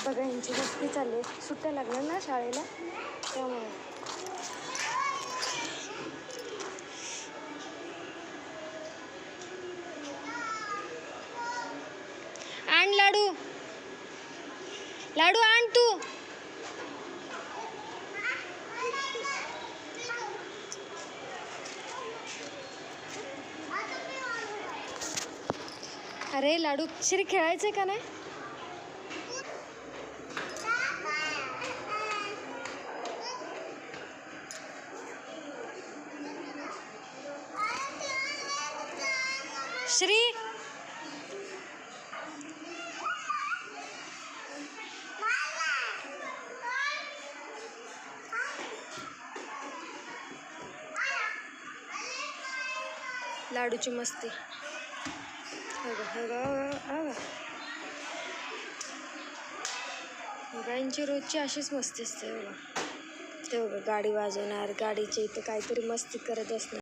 बघा यांची मस्ती चालली, सुट्ट्या लागल्या ना शाळेला त्यामुळे. आण लाडू, लाडू आण तू. अरे लाडू श्री खेळायचंय का नाही? श्री लाडूची मस्ती. गाईंची रोजची अशीच मस्ती असते बघा. ते बघा गाडी वाजवणार, गाडीच्या इथे काहीतरी मस्ती करत असणार.